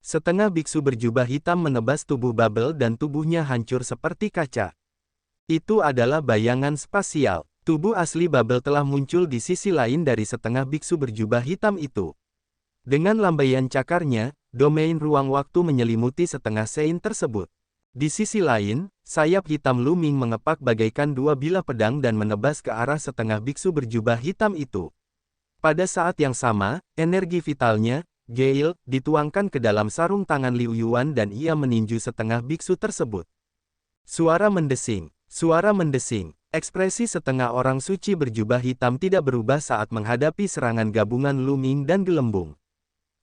Setengah biksu berjubah hitam menebas tubuh Bubble dan tubuhnya hancur seperti kaca. Itu adalah bayangan spasial. Tubuh asli Bubble telah muncul di sisi lain dari setengah biksu berjubah hitam itu. Dengan lambaian cakarnya, domain ruang waktu menyelimuti setengah Sein tersebut. Di sisi lain, sayap hitam Luming mengepak bagaikan dua bilah pedang dan menebas ke arah setengah biksu berjubah hitam itu. Pada saat yang sama, energi vitalnya, Gale, dituangkan ke dalam sarung tangan Liu Yuan dan ia meninju setengah biksu tersebut. Suara mendesing, ekspresi setengah orang suci berjubah hitam tidak berubah saat menghadapi serangan gabungan Luming dan Gelembung.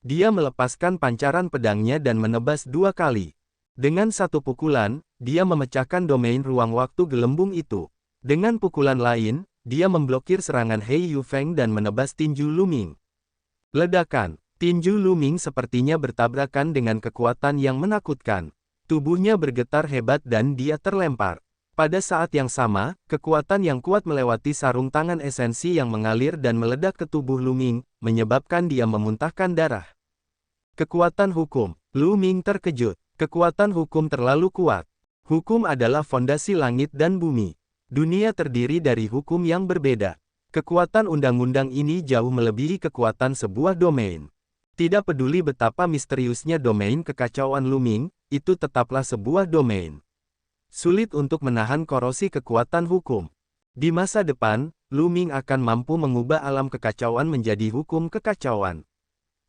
Dia melepaskan pancaran pedangnya dan menebas dua kali. Dengan satu pukulan, dia memecahkan domain ruang waktu Gelembung itu. Dengan pukulan lain, dia memblokir serangan Hei Yufeng dan menebas tinju Luming. Ledakan, tinju Luming sepertinya bertabrakan dengan kekuatan yang menakutkan. Tubuhnya bergetar hebat dan dia terlempar. Pada saat yang sama, kekuatan yang kuat melewati sarung tangan esensi yang mengalir dan meledak ke tubuh Luming, menyebabkan dia memuntahkan darah. Kekuatan hukum. Luming terkejut. Kekuatan hukum terlalu kuat. Hukum adalah fondasi langit dan bumi. Dunia terdiri dari hukum yang berbeda. Kekuatan undang-undang ini jauh melebihi kekuatan sebuah domain. Tidak peduli betapa misteriusnya domain kekacauan Luming, itu tetaplah sebuah domain. Sulit untuk menahan korosi kekuatan hukum. Di masa depan, Luming akan mampu mengubah alam kekacauan menjadi hukum kekacauan.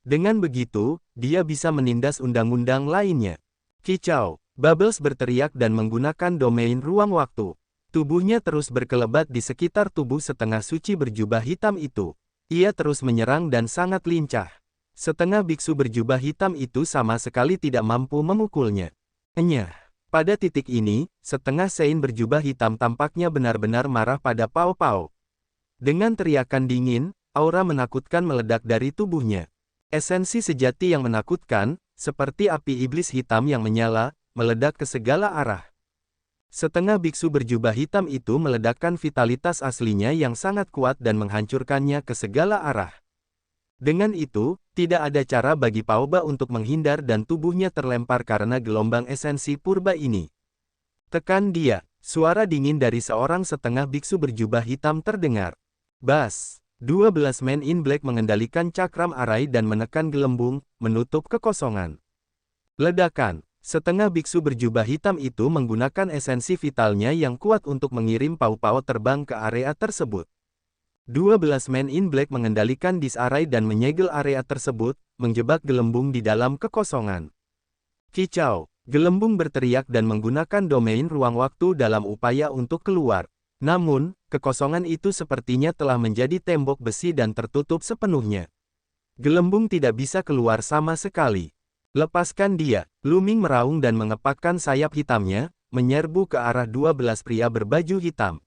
Dengan begitu, dia bisa menindas undang-undang lainnya. Kicau, Bubbles berteriak dan menggunakan domain ruang waktu. Tubuhnya terus berkelebat di sekitar tubuh setengah suci berjubah hitam itu. Ia terus menyerang dan sangat lincah. Setengah biksu berjubah hitam itu sama sekali tidak mampu memukulnya. Enyah. Pada titik ini, setengah Sein berjubah hitam tampaknya benar-benar marah pada Pao Pao. Dengan teriakan dingin, aura menakutkan meledak dari tubuhnya. Esensi sejati yang menakutkan, seperti api iblis hitam yang menyala, meledak ke segala arah. Setengah biksu berjubah hitam itu meledakkan vitalitas aslinya yang sangat kuat dan menghancurkannya ke segala arah. Dengan itu, tidak ada cara bagi Pao Ba untuk menghindar dan tubuhnya terlempar karena gelombang esensi purba ini. Tekan dia, suara dingin dari seorang setengah biksu berjubah hitam terdengar. Bas, 12 Men in Black mengendalikan cakram arai dan menekan gelembung, menutup kekosongan. Ledakan, setengah biksu berjubah hitam itu menggunakan esensi vitalnya yang kuat untuk mengirim Pao Pao terbang ke area tersebut. 12 Men in Black mengendalikan disarai dan menyegel area tersebut, menjebak gelembung di dalam kekosongan. Kicau, gelembung berteriak dan menggunakan domain ruang waktu dalam upaya untuk keluar. Namun, kekosongan itu sepertinya telah menjadi tembok besi dan tertutup sepenuhnya. Gelembung tidak bisa keluar sama sekali. Lepaskan dia, Luming meraung dan mengepakkan sayap hitamnya, menyerbu ke arah 12 pria berbaju hitam.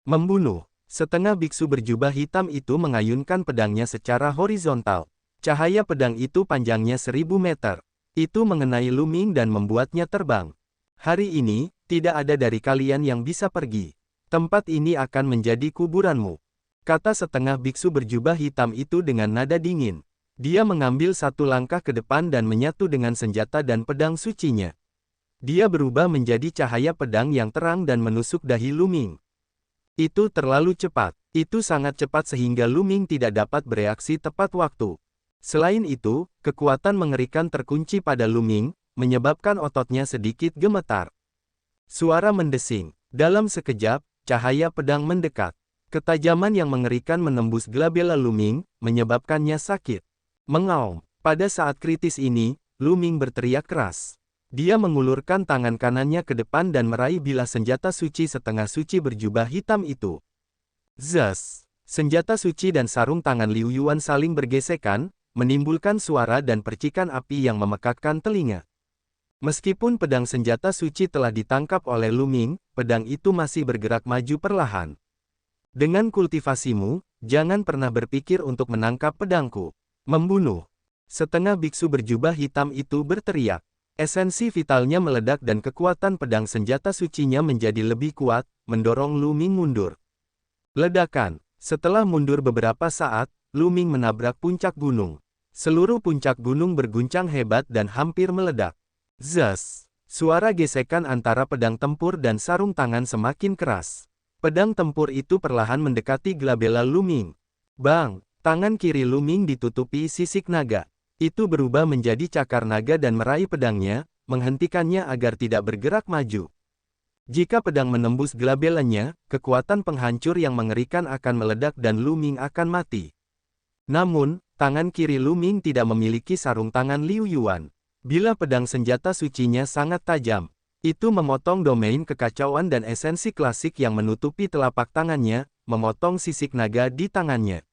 Membunuh. Setengah biksu berjubah hitam itu mengayunkan pedangnya secara horizontal. Cahaya pedang itu panjangnya 1000 meter. Itu mengenai Luming dan membuatnya terbang. Hari ini, tidak ada dari kalian yang bisa pergi. Tempat ini akan menjadi kuburanmu, kata setengah biksu berjubah hitam itu dengan nada dingin. Dia mengambil satu langkah ke depan dan menyatu dengan senjata dan pedang sucinya. Dia berubah menjadi cahaya pedang yang terang dan menusuk dahi Luming. Itu terlalu cepat. Itu sangat cepat sehingga Luming tidak dapat bereaksi tepat waktu. Selain itu, kekuatan mengerikan terkunci pada Luming, menyebabkan ototnya sedikit gemetar. Suara mendesing. Dalam sekejap, cahaya pedang mendekat. Ketajaman yang mengerikan menembus glabella Luming, menyebabkannya sakit. Mengaum. Pada saat kritis ini, Luming berteriak keras. Dia mengulurkan tangan kanannya ke depan dan meraih bilah senjata suci setengah suci berjubah hitam itu. Zas! Senjata suci dan sarung tangan Liu Yuan saling bergesekan, menimbulkan suara dan percikan api yang memekakkan telinga. Meskipun pedang senjata suci telah ditangkap oleh Luming, pedang itu masih bergerak maju perlahan. Dengan kultivasimu, jangan pernah berpikir untuk menangkap pedangku. Membunuh. Setengah biksu berjubah hitam itu berteriak. Esensi vitalnya meledak dan kekuatan pedang senjata sucinya menjadi lebih kuat, mendorong Luming mundur. Ledakan. Setelah mundur beberapa saat, Luming menabrak puncak gunung. Seluruh puncak gunung berguncang hebat dan hampir meledak. Zas! Suara gesekan antara pedang tempur dan sarung tangan semakin keras. Pedang tempur itu perlahan mendekati Glabella Luming. Bang! Tangan kiri Luming ditutupi sisik naga. Itu berubah menjadi cakar naga dan meraih pedangnya, menghentikannya agar tidak bergerak maju. Jika pedang menembus Glabellanya, kekuatan penghancur yang mengerikan akan meledak dan Luming akan mati. Namun, tangan kiri Luming tidak memiliki sarung tangan Liu Yuan. Bila pedang senjata sucinya sangat tajam, itu memotong domain kekacauan dan esensi klasik yang menutupi telapak tangannya, memotong sisik naga di tangannya.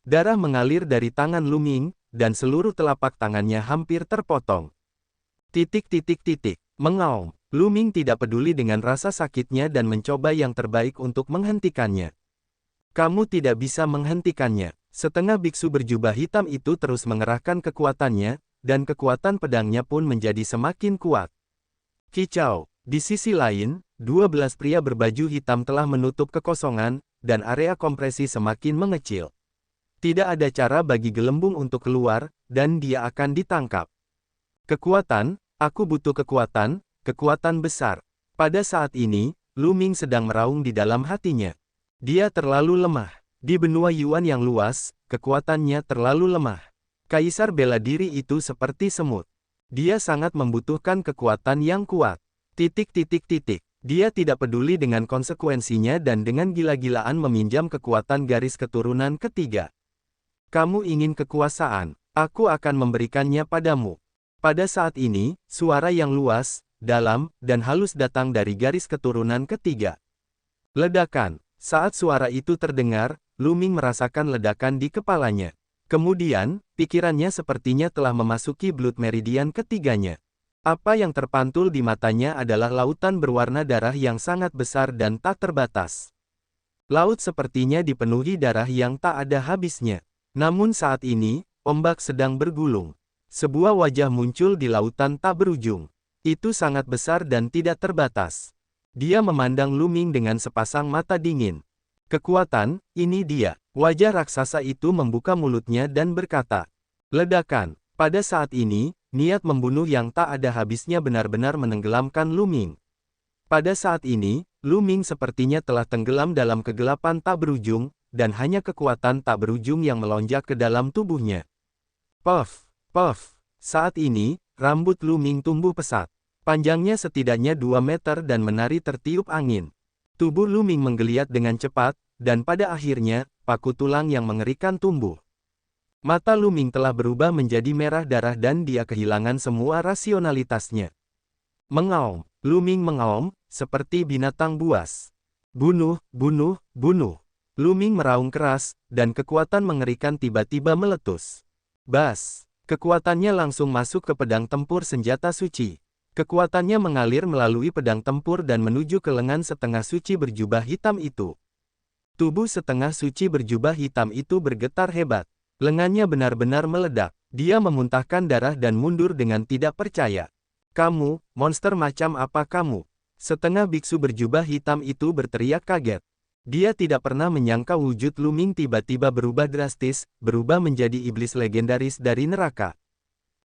Darah mengalir dari tangan Luming, dan seluruh telapak tangannya hampir terpotong. Mengaum. Luming tidak peduli dengan rasa sakitnya dan mencoba yang terbaik untuk menghentikannya. Kamu tidak bisa menghentikannya. Setengah biksu berjubah hitam itu terus mengerahkan kekuatannya, dan kekuatan pedangnya pun menjadi semakin kuat. Kicau. Di sisi lain, 12 pria berbaju hitam telah menutup kekosongan, dan area kompresi semakin mengecil. Tidak ada cara bagi gelembung untuk keluar, dan dia akan ditangkap. Kekuatan, aku butuh kekuatan besar. Pada saat ini, Luming sedang meraung di dalam hatinya. Dia terlalu lemah. Di benua Yuan yang luas, kekuatannya terlalu lemah. Kaisar bela diri itu seperti semut. Dia sangat membutuhkan kekuatan yang kuat. Dia tidak peduli dengan konsekuensinya dan dengan gila-gilaan meminjam kekuatan garis keturunan ketiga. Kamu ingin kekuasaan, aku akan memberikannya padamu. Pada saat ini, suara yang luas, dalam, dan halus datang dari garis keturunan ketiga. Ledakan. Saat suara itu terdengar, Luming merasakan ledakan di kepalanya. Kemudian, pikirannya sepertinya telah memasuki blood meridian ketiganya. Apa yang terpantul di matanya adalah lautan berwarna darah yang sangat besar dan tak terbatas. Laut sepertinya dipenuhi darah yang tak ada habisnya. Namun saat ini, ombak sedang bergulung. Sebuah wajah muncul di lautan tak berujung. Itu sangat besar dan tidak terbatas. Dia memandang Luming dengan sepasang mata dingin. Kekuatan, ini dia. Wajah raksasa itu membuka mulutnya dan berkata, ledakan. Pada saat ini, niat membunuh yang tak ada habisnya benar-benar menenggelamkan Luming. Pada saat ini, Luming sepertinya telah tenggelam dalam kegelapan tak berujung, dan hanya kekuatan tak berujung yang melonjak ke dalam tubuhnya. Puff, puff. Saat ini, rambut Luming tumbuh pesat. Panjangnya setidaknya 2 meter dan menari tertiup angin. Tubuh Luming menggeliat dengan cepat, dan pada akhirnya, paku tulang yang mengerikan tumbuh. Mata Luming telah berubah menjadi merah darah dan dia kehilangan semua rasionalitasnya. Mengaum. Luming mengaum, seperti binatang buas. Bunuh, bunuh, bunuh. Luming meraung keras, dan kekuatan mengerikan tiba-tiba meletus. Bas. Kekuatannya langsung masuk ke pedang tempur senjata suci. Kekuatannya mengalir melalui pedang tempur dan menuju ke lengan setengah suci berjubah hitam itu. Tubuh setengah suci berjubah hitam itu bergetar hebat. Lengannya benar-benar meledak. Dia memuntahkan darah dan mundur dengan tidak percaya. Kamu, monster macam apa kamu? Setengah biksu berjubah hitam itu berteriak kaget. Dia tidak pernah menyangka wujud Luming tiba-tiba berubah drastis, berubah menjadi iblis legendaris dari neraka.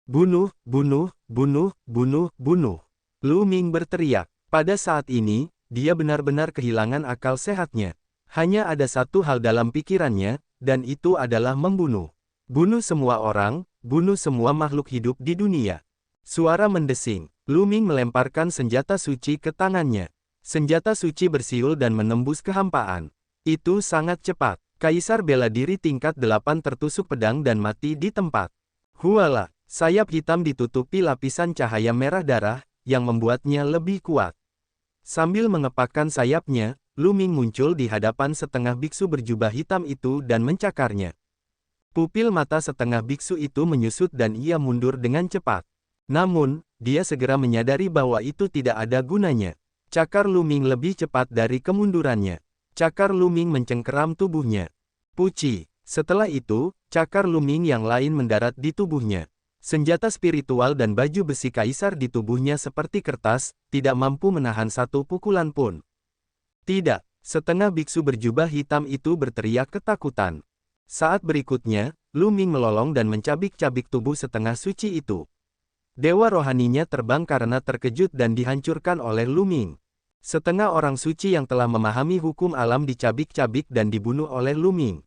Bunuh, bunuh, bunuh, bunuh, bunuh. Luming berteriak. Pada saat ini, dia benar-benar kehilangan akal sehatnya. Hanya ada satu hal dalam pikirannya, dan itu adalah membunuh. Bunuh semua orang, bunuh semua makhluk hidup di dunia. Suara mendesing. Luming melemparkan senjata suci ke tangannya. Senjata suci bersiul dan menembus kehampaan. Itu sangat cepat. Kaisar bela diri tingkat 8 tertusuk pedang dan mati di tempat. Huala. Sayap hitam ditutupi lapisan cahaya merah darah, yang membuatnya lebih kuat. Sambil mengepakkan sayapnya, Luming muncul di hadapan setengah biksu berjubah hitam itu dan mencakarnya. Pupil mata setengah biksu itu menyusut dan ia mundur dengan cepat. Namun, dia segera menyadari bahwa itu tidak ada gunanya. Cakar Luming lebih cepat dari kemundurannya. Cakar Luming mencengkeram tubuhnya. Puci. Setelah itu, cakar Luming yang lain mendarat di tubuhnya. Senjata spiritual dan baju besi kaisar di tubuhnya seperti kertas, tidak mampu menahan satu pukulan pun. Tidak, setengah biksu berjubah hitam itu berteriak ketakutan. Saat berikutnya, Luming melolong dan mencabik-cabik tubuh setengah suci itu. Dewa rohaninya terbang karena terkejut dan dihancurkan oleh Luming. Setengah orang suci yang telah memahami hukum alam dicabik-cabik dan dibunuh oleh Luming.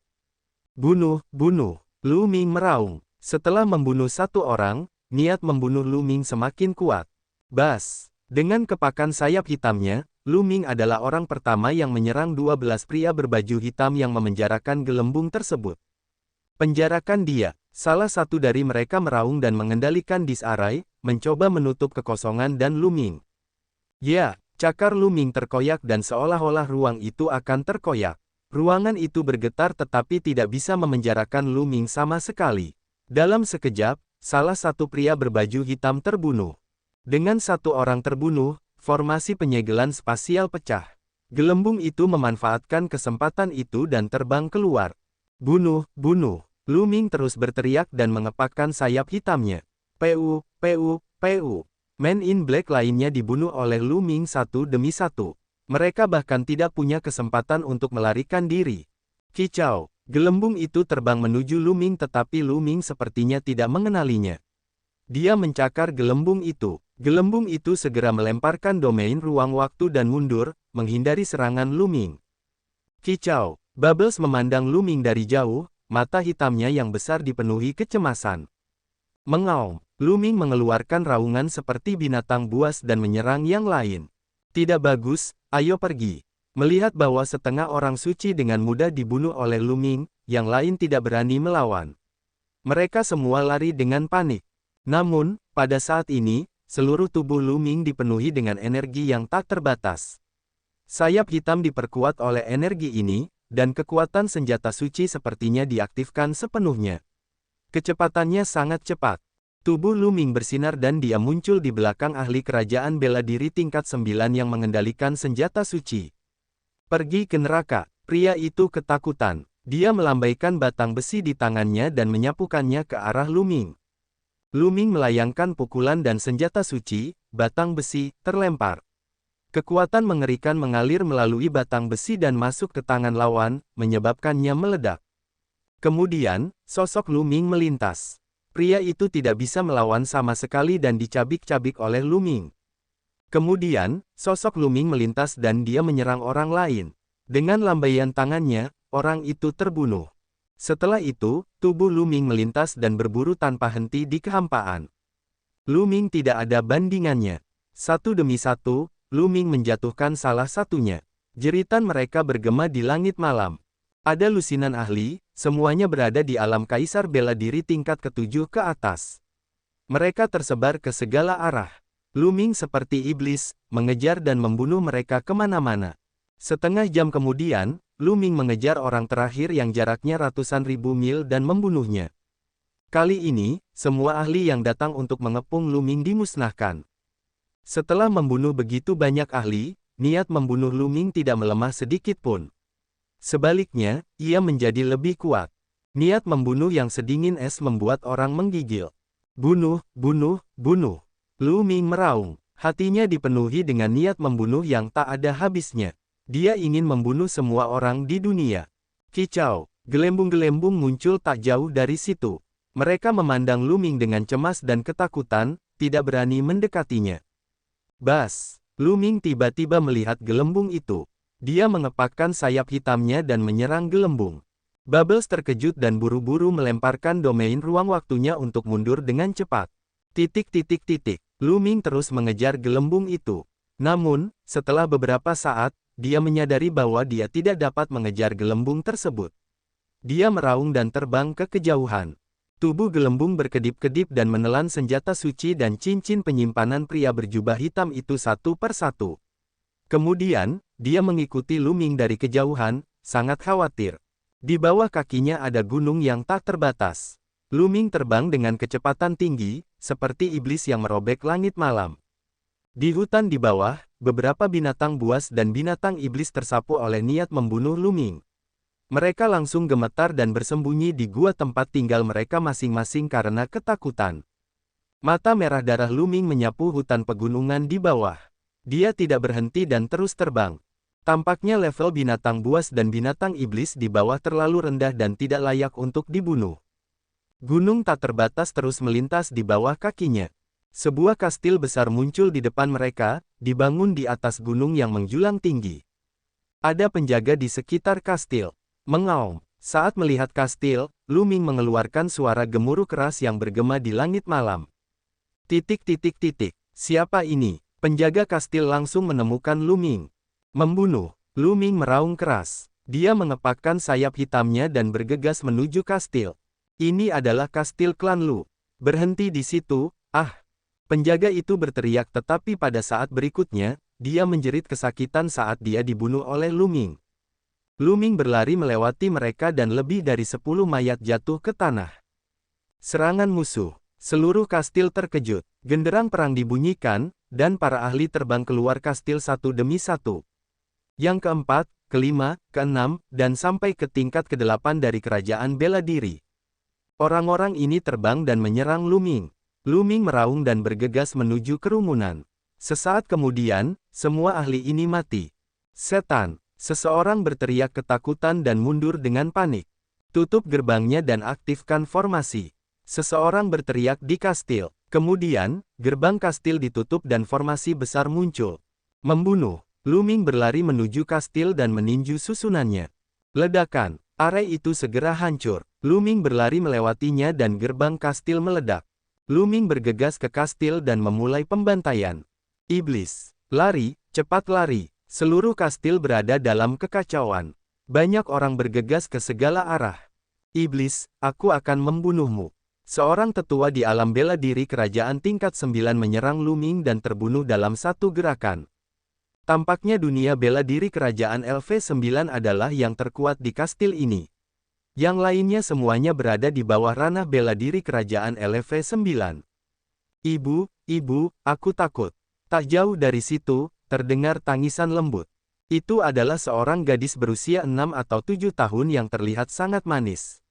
Bunuh, bunuh. Luming meraung. Setelah membunuh satu orang, niat membunuh Luming semakin kuat. Bas. Dengan kepakan sayap hitamnya, Luming adalah orang pertama yang menyerang 12 pria berbaju hitam yang memenjarakan gelembung tersebut. Penjarakan dia. Salah satu dari mereka meraung dan mengendalikan disarai, mencoba menutup kekosongan dan Luming. Ya, cakar Luming terkoyak dan seolah-olah ruang itu akan terkoyak. Ruangan itu bergetar tetapi tidak bisa memenjarakan Luming sama sekali. Dalam sekejap, salah satu pria berbaju hitam terbunuh. Dengan satu orang terbunuh, formasi penyegelan spasial pecah. Gelembung itu memanfaatkan kesempatan itu dan terbang keluar. Bunuh, bunuh. Luming terus berteriak dan mengepakkan sayap hitamnya. PU, PU, PU. Men in Black lainnya dibunuh oleh Luming satu demi satu. Mereka bahkan tidak punya kesempatan untuk melarikan diri. Kicau. Gelembung itu terbang menuju Luming tetapi Luming sepertinya tidak mengenalinya. Dia mencakar gelembung itu. Gelembung itu segera melemparkan domain ruang waktu dan mundur, menghindari serangan Luming. Kicau. Bubbles memandang Luming dari jauh. Mata hitamnya yang besar dipenuhi kecemasan. Mengaum, Luming mengeluarkan raungan seperti binatang buas dan menyerang yang lain. Tidak bagus, ayo pergi. Melihat bahwa setengah orang suci dengan mudah dibunuh oleh Luming, yang lain tidak berani melawan. Mereka semua lari dengan panik. Namun, pada saat ini, seluruh tubuh Luming dipenuhi dengan energi yang tak terbatas. Sayap hitam diperkuat oleh energi ini, dan kekuatan senjata suci sepertinya diaktifkan sepenuhnya. Kecepatannya sangat cepat. Tubuh Luming bersinar dan dia muncul di belakang ahli kerajaan bela diri tingkat 9 yang mengendalikan senjata suci. Pergi ke neraka, pria itu ketakutan. Dia melambaikan batang besi di tangannya dan menyapukannya ke arah Luming. Luming melayangkan pukulan dan senjata suci, batang besi, terlempar. Kekuatan mengerikan mengalir melalui batang besi dan masuk ke tangan lawan, menyebabkannya meledak. Kemudian, sosok Luming melintas. Pria itu tidak bisa melawan sama sekali dan dicabik-cabik oleh Luming. Kemudian, sosok Luming melintas dan dia menyerang orang lain. Dengan lambaian tangannya, orang itu terbunuh. Setelah itu, tubuh Luming melintas dan berburu tanpa henti di kehampaan. Luming tidak ada bandingannya. Satu demi satu, Luming menjatuhkan salah satunya. Jeritan mereka bergema di langit malam. Ada lusinan ahli, semuanya berada di alam kaisar bela diri tingkat ke-7 ke atas. Mereka tersebar ke segala arah. Luming seperti iblis, mengejar dan membunuh mereka kemana-mana. Setengah jam kemudian, Luming mengejar orang terakhir yang jaraknya ratusan ribu mil dan membunuhnya. Kali ini, semua ahli yang datang untuk mengepung Luming dimusnahkan. Setelah membunuh begitu banyak ahli, niat membunuh Luming tidak melemah sedikit pun. Sebaliknya, ia menjadi lebih kuat. Niat membunuh yang sedingin es membuat orang menggigil. Bunuh, bunuh, bunuh. Luming meraung. Hatinya dipenuhi dengan niat membunuh yang tak ada habisnya. Dia ingin membunuh semua orang di dunia. Kicau. Gelembung-gelembung muncul tak jauh dari situ. Mereka memandang Luming dengan cemas dan ketakutan, tidak berani mendekatinya. Bas! Luming tiba-tiba melihat gelembung itu. Dia mengepakkan sayap hitamnya dan menyerang gelembung. Bubbles terkejut dan buru-buru melemparkan domain ruang waktunya untuk mundur dengan cepat. Luming terus mengejar gelembung itu. Namun, setelah beberapa saat, dia menyadari bahwa dia tidak dapat mengejar gelembung tersebut. Dia meraung dan terbang ke kejauhan. Tubuh gelembung berkedip-kedip dan menelan senjata suci dan cincin penyimpanan pria berjubah hitam itu satu per satu. Kemudian, dia mengikuti Luming dari kejauhan, sangat khawatir. Di bawah kakinya ada gunung yang tak terbatas. Luming terbang dengan kecepatan tinggi, seperti iblis yang merobek langit malam. Di hutan di bawah, beberapa binatang buas dan binatang iblis tersapu oleh niat membunuh Luming. Mereka langsung gemetar dan bersembunyi di gua tempat tinggal mereka masing-masing karena ketakutan. Mata merah darah Luming menyapu hutan pegunungan di bawah. Dia tidak berhenti dan terus terbang. Tampaknya level binatang buas dan binatang iblis di bawah terlalu rendah dan tidak layak untuk dibunuh. Gunung tak terbatas terus melintas di bawah kakinya. Sebuah kastil besar muncul di depan mereka, dibangun di atas gunung yang menjulang tinggi. Ada penjaga di sekitar kastil. Mengaum. Saat melihat kastil, Lu Ming mengeluarkan suara gemuruh keras yang bergema di langit malam. Siapa ini? Penjaga kastil langsung menemukan Lu Ming. Membunuh. Lu Ming meraung keras. Dia mengepakkan sayap hitamnya dan bergegas menuju kastil. Ini adalah kastil klan Lu. Berhenti di situ, ah! Penjaga itu berteriak tetapi pada saat berikutnya, dia menjerit kesakitan saat dia dibunuh oleh Lu Ming. Lu Ming berlari melewati mereka dan lebih dari 10 mayat jatuh ke tanah. Serangan musuh. Seluruh kastil terkejut. Genderang perang dibunyikan, dan para ahli terbang keluar kastil satu demi satu. Yang keempat, kelima, keenam, dan sampai ke tingkat ke-8 dari kerajaan bela diri. Orang-orang ini terbang dan menyerang Lu Ming. Lu Ming meraung dan bergegas menuju kerumunan. Sesaat kemudian, semua ahli ini mati. Setan! Seseorang berteriak ketakutan dan mundur dengan panik. Tutup gerbangnya dan aktifkan formasi. Seseorang berteriak di kastil. Kemudian, gerbang kastil ditutup dan formasi besar muncul. Membunuh. Lu Ming berlari menuju kastil dan meninju susunannya. Ledakan. Area itu segera hancur. Lu Ming berlari melewatinya dan gerbang kastil meledak. Lu Ming bergegas ke kastil dan memulai pembantaian. Iblis. Lari, cepat lari. Seluruh kastil berada dalam kekacauan. Banyak orang bergegas ke segala arah. Iblis, aku akan membunuhmu. Seorang tetua di alam bela diri kerajaan tingkat 9 menyerang Lu Ming dan terbunuh dalam satu gerakan. Tampaknya dunia bela diri kerajaan LV9 adalah yang terkuat di kastil ini. Yang lainnya semuanya berada di bawah ranah bela diri kerajaan LV9. Ibu, aku takut. Tak jauh dari situ, terdengar tangisan lembut. Itu adalah seorang gadis berusia 6 atau 7 tahun yang terlihat sangat manis.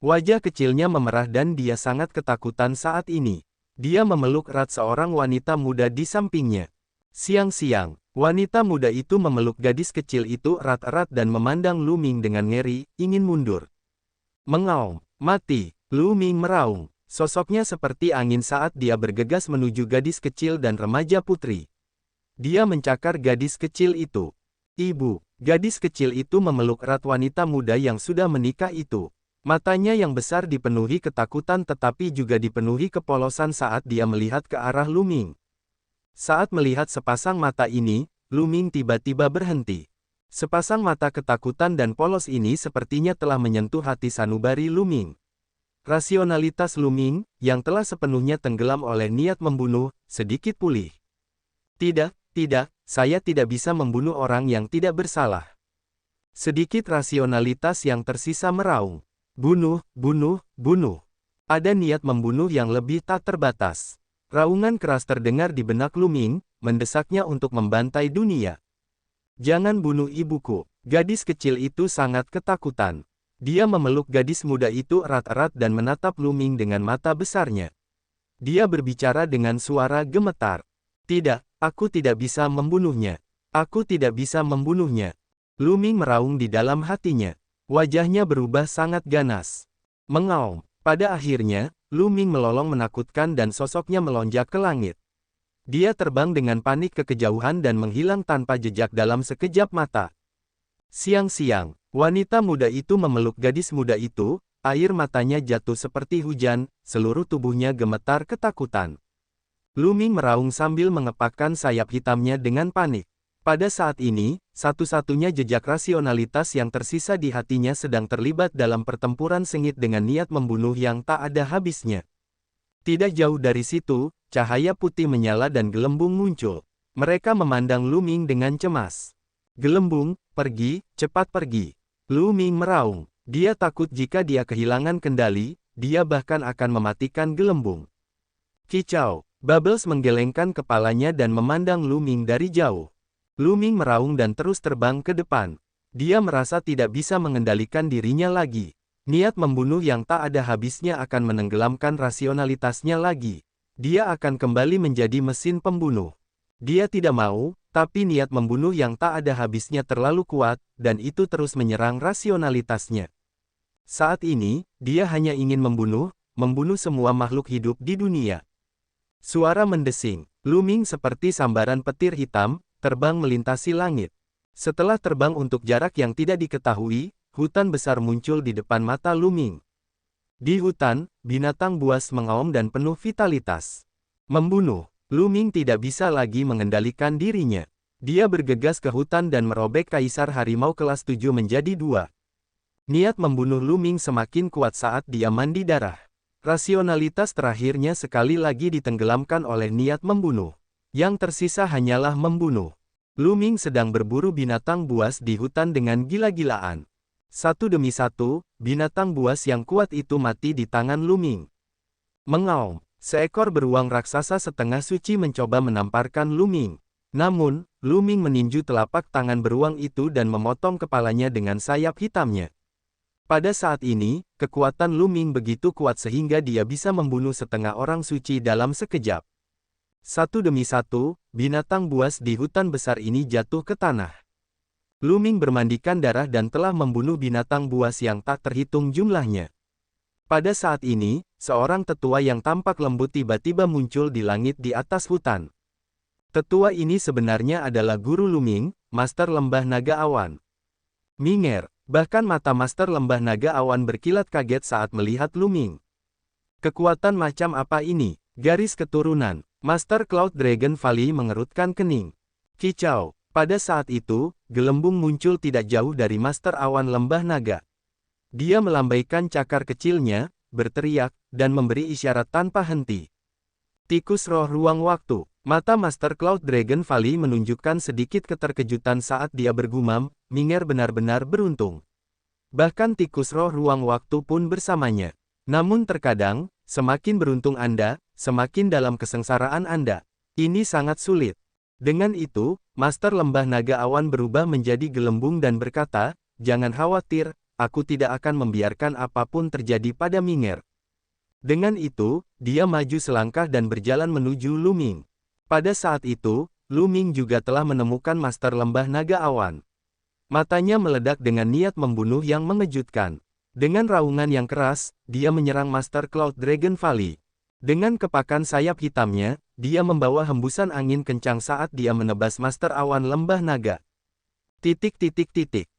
Wajah kecilnya memerah dan dia sangat ketakutan saat ini. Dia memeluk erat seorang wanita muda di sampingnya. Siang-siang, wanita muda itu memeluk gadis kecil itu erat-erat dan memandang Lu Ming dengan ngeri, ingin mundur. Mengaum, mati, Lu Ming meraung. Sosoknya seperti angin saat dia bergegas menuju gadis kecil dan remaja putri. Dia mencakar gadis kecil itu. Ibu, gadis kecil itu memeluk erat wanita muda yang sudah menikah itu. Matanya yang besar dipenuhi ketakutan tetapi juga dipenuhi kepolosan saat dia melihat ke arah Lu Ming. Saat melihat sepasang mata ini, Lu Ming tiba-tiba berhenti. Sepasang mata ketakutan dan polos ini sepertinya telah menyentuh hati sanubari Lu Ming. Rasionalitas Lu Ming, yang telah sepenuhnya tenggelam oleh niat membunuh, sedikit pulih. Tidak, saya tidak bisa membunuh orang yang tidak bersalah. Sedikit rasionalitas yang tersisa meraung. Bunuh. Ada niat membunuh yang lebih tak terbatas. Raungan keras terdengar di benak Lu Ming, mendesaknya untuk membantai dunia. Jangan bunuh ibuku. Gadis kecil itu sangat ketakutan. Dia memeluk gadis muda itu erat-erat dan menatap Lu Ming dengan mata besarnya. Dia berbicara dengan suara gemetar. Tidak, aku tidak bisa membunuhnya. Aku tidak bisa membunuhnya. Lu Ming meraung di dalam hatinya. Wajahnya berubah sangat ganas. Mengaum. Pada akhirnya, Lu Ming melolong menakutkan dan sosoknya melonjak ke langit. Dia terbang dengan panik ke kejauhan dan menghilang tanpa jejak dalam sekejap mata. Siang-siang, wanita muda itu memeluk gadis muda itu, air matanya jatuh seperti hujan, seluruh tubuhnya gemetar ketakutan. Lu Ming meraung sambil mengepakkan sayap hitamnya dengan panik. Pada saat ini, satu-satunya jejak rasionalitas yang tersisa di hatinya sedang terlibat dalam pertempuran sengit dengan niat membunuh yang tak ada habisnya. Tidak jauh dari situ, cahaya putih menyala dan gelembung muncul. Mereka memandang Lu Ming dengan cemas. Gelembung, pergi, cepat pergi. Lu Ming meraung. Dia takut jika dia kehilangan kendali, dia bahkan akan mematikan gelembung. Kicau. Bubbles menggelengkan kepalanya dan memandang Lu Ming dari jauh. Lu Ming meraung dan terus terbang ke depan. Dia merasa tidak bisa mengendalikan dirinya lagi. Niat membunuh yang tak ada habisnya akan menenggelamkan rasionalitasnya lagi. Dia akan kembali menjadi mesin pembunuh. Dia tidak mau, tapi niat membunuh yang tak ada habisnya terlalu kuat, dan itu terus menyerang rasionalitasnya. Saat ini, dia hanya ingin membunuh, membunuh semua makhluk hidup di dunia. Suara mendesing, Luming seperti sambaran petir hitam, terbang melintasi langit. Setelah terbang untuk jarak yang tidak diketahui, hutan besar muncul di depan mata Luming. Di hutan, binatang buas mengaum dan penuh vitalitas. Membunuh, Luming tidak bisa lagi mengendalikan dirinya. Dia bergegas ke hutan dan merobek kaisar harimau kelas 7 menjadi 2. Niat membunuh Luming semakin kuat saat dia mandi darah. Rasionalitas terakhirnya sekali lagi ditenggelamkan oleh niat membunuh. Yang tersisa hanyalah membunuh. Luming sedang berburu binatang buas di hutan dengan gila-gilaan. Satu demi satu, binatang buas yang kuat itu mati di tangan Luming. Mengaum, seekor beruang raksasa setengah suci mencoba menamparkan Luming. Namun, Luming meninju telapak tangan beruang itu dan memotong kepalanya dengan sayap hitamnya. Pada saat ini, kekuatan Luming begitu kuat sehingga dia bisa membunuh setengah orang suci dalam sekejap. Satu demi satu, binatang buas di hutan besar ini jatuh ke tanah. Luming bermandikan darah dan telah membunuh binatang buas yang tak terhitung jumlahnya. Pada saat ini, seorang tetua yang tampak lembut tiba-tiba muncul di langit di atas hutan. Tetua ini sebenarnya adalah guru Luming, Master Lembah Naga Awan. Minger. Bahkan mata Master Lembah Naga Awan berkilat kaget saat melihat Luming. Kekuatan macam apa ini? Garis keturunan. Master Cloud Dragon Valley mengerutkan kening. Kicau. Pada saat itu, gelembung muncul tidak jauh dari Master Awan Lembah Naga. Dia melambaikan cakar kecilnya, berteriak, dan memberi isyarat tanpa henti. Tikus roh ruang waktu. Mata Master Cloud Dragon Valley menunjukkan sedikit keterkejutan saat dia bergumam, Minger benar-benar beruntung. Bahkan tikus roh ruang waktu pun bersamanya. Namun terkadang, semakin beruntung Anda, semakin dalam kesengsaraan Anda. Ini sangat sulit. Dengan itu, Master Lembah Naga Awan berubah menjadi gelembung dan berkata, "Jangan khawatir, aku tidak akan membiarkan apapun terjadi pada Minger." Dengan itu, dia maju selangkah dan berjalan menuju Luming. Pada saat itu, Luming juga telah menemukan Master Lembah Naga Awan. Matanya meledak dengan niat membunuh yang mengejutkan. Dengan raungan yang keras, dia menyerang Master Cloud Dragon Valley. Dengan kepakan sayap hitamnya, dia membawa hembusan angin kencang saat dia menebas Master Awan Lembah Naga.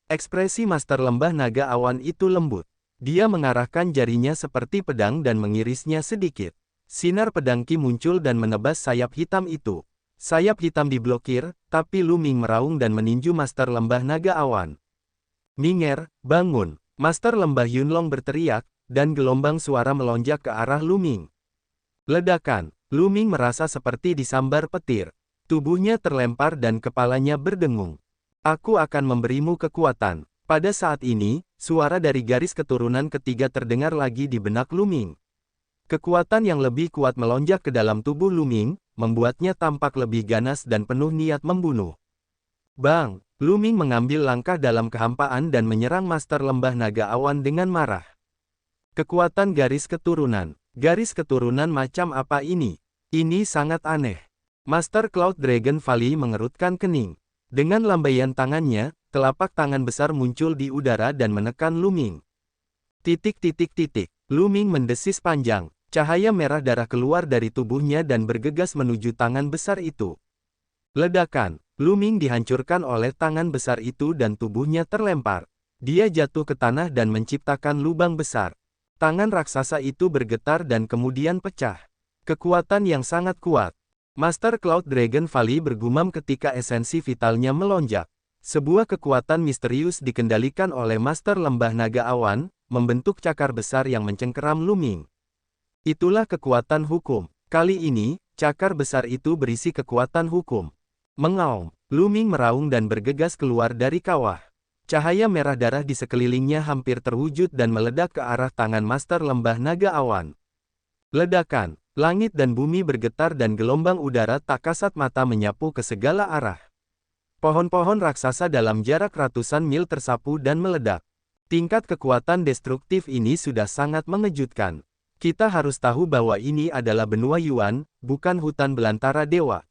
Ekspresi Master Lembah Naga Awan itu lembut. Dia mengarahkan jarinya seperti pedang dan mengirisnya sedikit. Sinar pedang Ki muncul dan menebas sayap hitam itu. Sayap hitam diblokir, tapi Luming meraung dan meninju Master Lembah Naga Awan. "Minger, bangun!" Master Lembah Yunlong berteriak, dan gelombang suara melonjak ke arah Luming. Ledakan, Luming merasa seperti disambar petir. Tubuhnya terlempar dan kepalanya berdengung. "Aku akan memberimu kekuatan." Pada saat ini, suara dari garis keturunan ketiga terdengar lagi di benak Luming. Kekuatan yang lebih kuat melonjak ke dalam tubuh Luming, membuatnya tampak lebih ganas dan penuh niat membunuh. Bang! Luming mengambil langkah dalam kehampaan dan menyerang Master Lembah Naga Awan dengan marah. Kekuatan garis keturunan. Garis keturunan macam apa ini? Ini sangat aneh. Master Cloud Dragon Valley mengerutkan kening. Dengan lambaian tangannya, telapak tangan besar muncul di udara dan menekan Luming. Luming mendesis panjang. Cahaya merah darah keluar dari tubuhnya dan bergegas menuju tangan besar itu. Ledakan. Luming dihancurkan oleh tangan besar itu dan tubuhnya terlempar. Dia jatuh ke tanah dan menciptakan lubang besar. Tangan raksasa itu bergetar dan kemudian pecah. Kekuatan yang sangat kuat. Master Cloud Dragon Valley bergumam ketika esensi vitalnya melonjak. Sebuah kekuatan misterius dikendalikan oleh Master Lembah Naga Awan, membentuk cakar besar yang mencengkeram Luming. Itulah kekuatan hukum. Kali ini, cakar besar itu berisi kekuatan hukum. Mengaum, Luming meraung dan bergegas keluar dari kawah. Cahaya merah darah di sekelilingnya hampir terwujud dan meledak ke arah tangan Master Lembah Naga Awan. Ledakan, langit dan bumi bergetar dan gelombang udara tak kasat mata menyapu ke segala arah. Pohon-pohon raksasa dalam jarak ratusan mil tersapu dan meledak. Tingkat kekuatan destruktif ini sudah sangat mengejutkan. Kita harus tahu bahwa ini adalah benua Yuan, bukan hutan belantara dewa.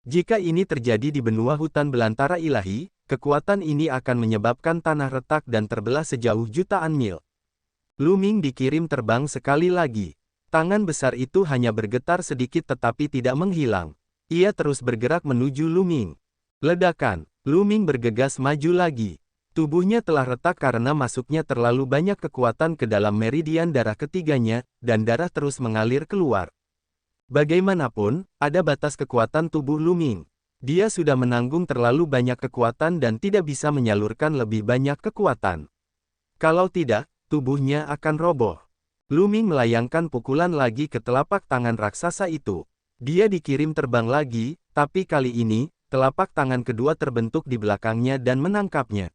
Jika ini terjadi di benua hutan belantara ilahi, kekuatan ini akan menyebabkan tanah retak dan terbelah sejauh jutaan mil. Lu Ming dikirim terbang sekali lagi. Tangan besar itu hanya bergetar sedikit tetapi tidak menghilang. Ia terus bergerak menuju Lu Ming. Ledakan. Lu Ming bergegas maju lagi. Tubuhnya telah retak karena masuknya terlalu banyak kekuatan ke dalam meridian darah ketiganya, dan darah terus mengalir keluar. Bagaimanapun, ada batas kekuatan tubuh Lu Ming. Dia sudah menanggung terlalu banyak kekuatan dan tidak bisa menyalurkan lebih banyak kekuatan. Kalau tidak, tubuhnya akan roboh. Lu Ming melayangkan pukulan lagi ke telapak tangan raksasa itu. Dia dikirim terbang lagi, tapi kali ini, telapak tangan kedua terbentuk di belakangnya dan menangkapnya.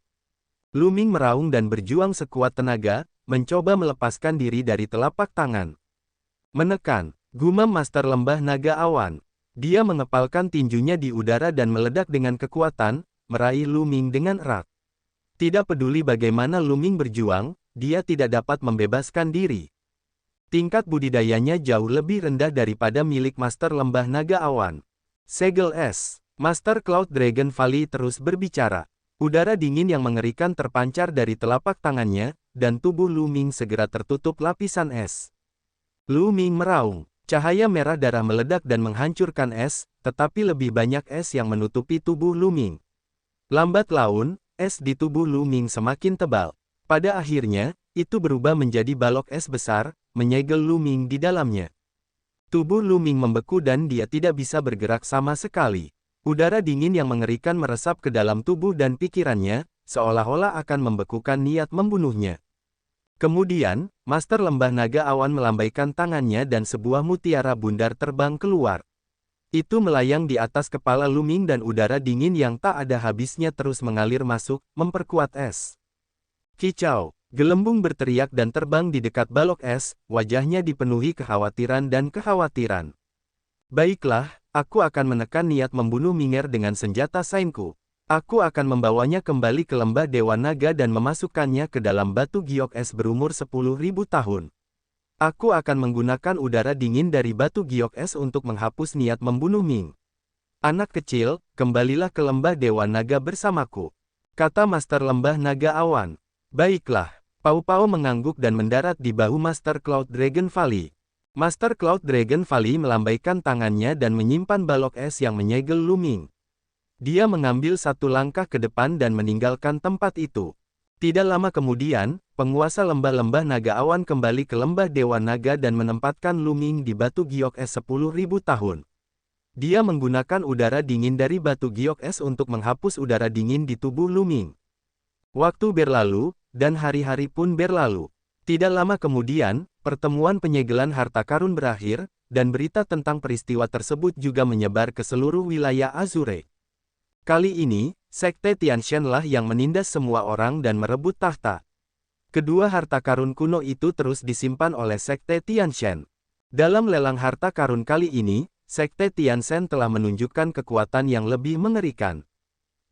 Lu Ming meraung dan berjuang sekuat tenaga, mencoba melepaskan diri dari telapak tangan. Menekan, gumam Master Lembah Naga Awan. Dia mengepalkan tinjunya di udara dan meledak dengan kekuatan, meraih Lu Ming dengan erat. Tidak peduli bagaimana Lu Ming berjuang, dia tidak dapat membebaskan diri. Tingkat budidayanya jauh lebih rendah daripada milik Master Lembah Naga Awan. Segel es. Master Cloud Dragon Valley terus berbicara. Udara dingin yang mengerikan terpancar dari telapak tangannya, dan tubuh Lu Ming segera tertutup lapisan es. Lu Ming meraung. Cahaya merah darah meledak dan menghancurkan es, tetapi lebih banyak es yang menutupi tubuh Lu Ming. Lambat laun, es di tubuh Lu Ming semakin tebal. Pada akhirnya, itu berubah menjadi balok es besar, menyegel Lu Ming di dalamnya. Tubuh Lu Ming membeku dan dia tidak bisa bergerak sama sekali. Udara dingin yang mengerikan meresap ke dalam tubuh dan pikirannya, seolah-olah akan membekukan niat membunuhnya. Kemudian, Master Lembah Naga Awan melambaikan tangannya dan sebuah mutiara bundar terbang keluar. Itu melayang di atas kepala Lu Ming dan udara dingin yang tak ada habisnya terus mengalir masuk, memperkuat es. Kicau, gelembung berteriak dan terbang di dekat balok es, wajahnya dipenuhi kekhawatiran dan kekhawatiran. Baiklah, aku akan menekan niat membunuh Minger dengan senjata sainku. Aku akan membawanya kembali ke lembah Dewa Naga dan memasukkannya ke dalam batu giok es berumur 10.000 tahun. Aku akan menggunakan udara dingin dari batu giok es untuk menghapus niat membunuh Ming. Anak kecil, kembalilah ke lembah Dewa Naga bersamaku, kata Master Lembah Naga Awan. Baiklah, Pau Pau mengangguk dan mendarat di bahu Master Cloud Dragon Valley. Master Cloud Dragon Valley melambaikan tangannya dan menyimpan balok es yang menyegel Lu Ming. Dia mengambil satu langkah ke depan dan meninggalkan tempat itu. Tidak lama kemudian, penguasa lembah-lembah Naga Awan kembali ke lembah Dewa Naga dan menempatkan Lu Ming di batu giok es 10.000 tahun. Dia menggunakan udara dingin dari batu giok es untuk menghapus udara dingin di tubuh Lu Ming. Waktu berlalu, dan hari-hari pun berlalu. Tidak lama kemudian, pertemuan penyegelan harta karun berakhir, dan berita tentang peristiwa tersebut juga menyebar ke seluruh wilayah Azure. Kali ini, Sekte Tianshan lah yang menindas semua orang dan merebut tahta. Kedua harta karun kuno itu terus disimpan oleh Sekte Tianshan. Dalam lelang harta karun kali ini, Sekte Tianshan telah menunjukkan kekuatan yang lebih mengerikan.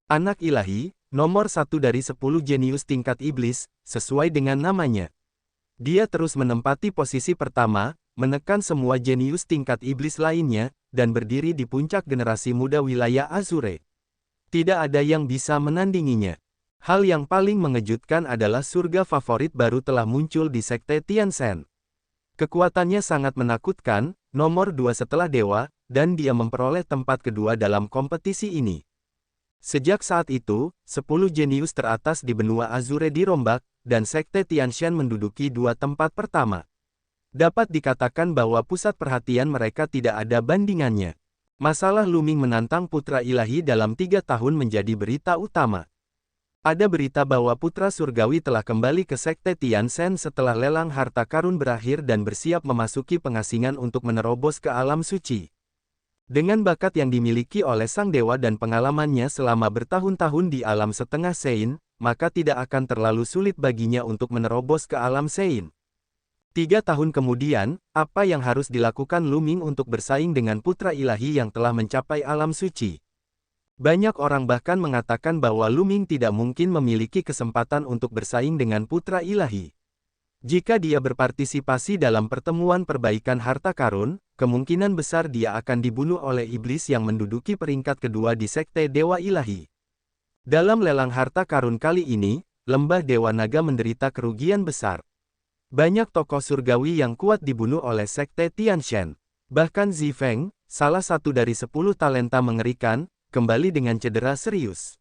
Anak ilahi, nomor 1 dari 10 jenius tingkat iblis, sesuai dengan namanya. Dia terus menempati posisi pertama, menekan semua jenius tingkat iblis lainnya, dan berdiri di puncak generasi muda wilayah Azure. Tidak ada yang bisa menandinginya. Hal yang paling mengejutkan adalah surga favorit baru telah muncul di Sekte Tianshan. Kekuatannya sangat menakutkan, nomor 2 setelah dewa, dan dia memperoleh tempat kedua dalam kompetisi ini. Sejak saat itu, 10 jenius teratas di benua Azure dirombak, dan Sekte Tianshan menduduki dua tempat pertama. Dapat dikatakan bahwa pusat perhatian mereka tidak ada bandingannya. Masalah Lu Ming menantang putra ilahi dalam 3 tahun menjadi berita utama. Ada berita bahwa putra surgawi telah kembali ke Sekte Tianshan setelah lelang harta karun berakhir dan bersiap memasuki pengasingan untuk menerobos ke alam suci. Dengan bakat yang dimiliki oleh sang dewa dan pengalamannya selama bertahun-tahun di alam setengah Sein, maka tidak akan terlalu sulit baginya untuk menerobos ke alam Sein. 3 tahun kemudian, apa yang harus dilakukan Lu Ming untuk bersaing dengan putra ilahi yang telah mencapai alam suci? Banyak orang bahkan mengatakan bahwa Lu Ming tidak mungkin memiliki kesempatan untuk bersaing dengan putra ilahi. Jika dia berpartisipasi dalam pertemuan perbaikan harta karun, kemungkinan besar dia akan dibunuh oleh iblis yang menduduki peringkat kedua di Sekte Dewa Ilahi. Dalam lelang harta karun kali ini, lembah Dewa Naga menderita kerugian besar. Banyak tokoh surgawi yang kuat dibunuh oleh Sekte Tianshan. Bahkan Zi Feng, salah satu dari 10 talenta mengerikan, kembali dengan cedera serius.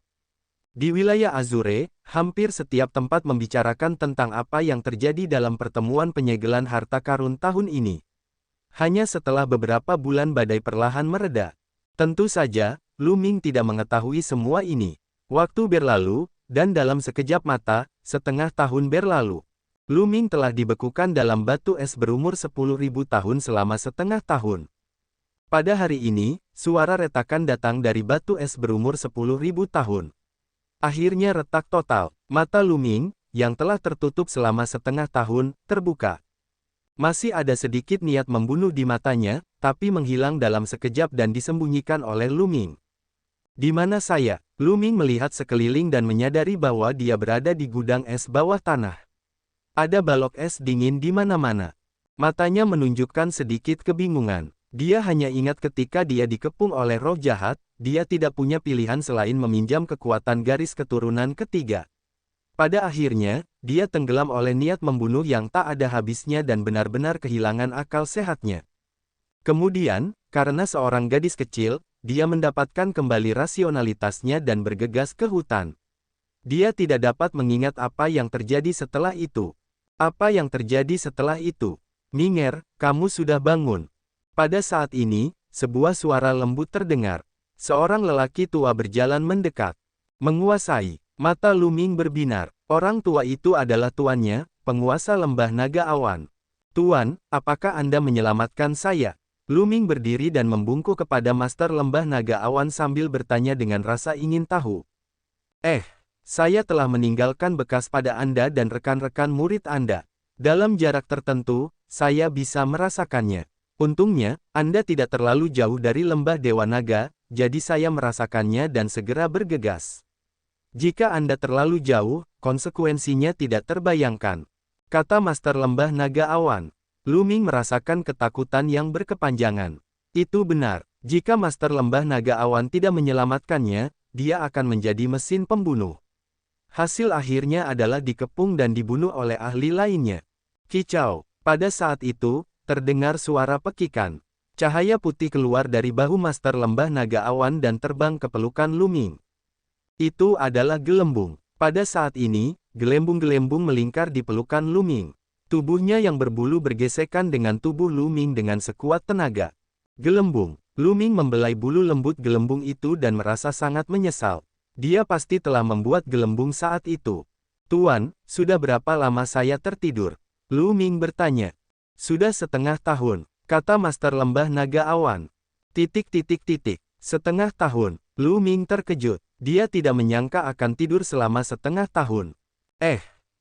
Di wilayah Azure, hampir setiap tempat membicarakan tentang apa yang terjadi dalam pertemuan penyegelan harta karun tahun ini. Hanya setelah beberapa bulan badai perlahan mereda. Tentu saja, Lu Ming tidak mengetahui semua ini. Waktu berlalu, dan dalam sekejap mata, setengah tahun berlalu. Lu Ming telah dibekukan dalam batu es berumur 10.000 tahun selama setengah tahun. Pada hari ini, suara retakan datang dari batu es berumur 10.000 tahun. Akhirnya retak total. Mata Lu Ming, yang telah tertutup selama setengah tahun, terbuka. Masih ada sedikit niat membunuh di matanya, tapi menghilang dalam sekejap dan disembunyikan oleh Lu Ming. Di mana saya? Lu Ming melihat sekeliling dan menyadari bahwa dia berada di gudang es bawah tanah. Ada balok es dingin di mana-mana. Matanya menunjukkan sedikit kebingungan. Dia hanya ingat ketika dia dikepung oleh roh jahat, dia tidak punya pilihan selain meminjam kekuatan garis keturunan ketiga. Pada akhirnya, dia tenggelam oleh niat membunuh yang tak ada habisnya dan benar-benar kehilangan akal sehatnya. Kemudian, karena seorang gadis kecil, dia mendapatkan kembali rasionalitasnya dan bergegas ke hutan. Dia tidak dapat mengingat apa yang terjadi setelah itu. Apa yang terjadi setelah itu? Minger, kamu sudah bangun. Pada saat ini, sebuah suara lembut terdengar. Seorang lelaki tua berjalan mendekat. Menguasai. Mata Lu Ming berbinar. Orang tua itu adalah tuannya, penguasa lembah naga awan. Tuan, apakah Anda menyelamatkan saya? Lu Ming berdiri dan membungkuk kepada Master Lembah Naga Awan sambil bertanya dengan rasa ingin tahu. Saya telah meninggalkan bekas pada Anda dan rekan-rekan murid Anda. Dalam jarak tertentu, saya bisa merasakannya. Untungnya, Anda tidak terlalu jauh dari lembah Dewa Naga, jadi saya merasakannya dan segera bergegas. Jika Anda terlalu jauh, konsekuensinya tidak terbayangkan, kata Master Lembah Naga Awan. Lu Ming merasakan ketakutan yang berkepanjangan. Itu benar, jika Master Lembah Naga Awan tidak menyelamatkannya, dia akan menjadi mesin pembunuh. Hasil akhirnya adalah dikepung dan dibunuh oleh ahli lainnya. Kicau. Pada saat itu, terdengar suara pekikan. Cahaya putih keluar dari bahu Master Lembah Naga Awan dan terbang ke pelukan Lu Ming. Itu adalah gelembung. Pada saat ini, gelembung-gelembung melingkar di pelukan Lu Ming. Tubuhnya yang berbulu bergesekan dengan tubuh Lu Ming dengan sekuat tenaga. Gelembung. Lu Ming membelai bulu lembut gelembung itu dan merasa sangat menyesal. Dia pasti telah membuat gelembung saat itu. Tuan, sudah berapa lama saya tertidur? Lu Ming bertanya. Sudah setengah tahun, kata Master Lembah Naga Awan. Setengah tahun. Lu Ming terkejut. Dia tidak menyangka akan tidur selama setengah tahun.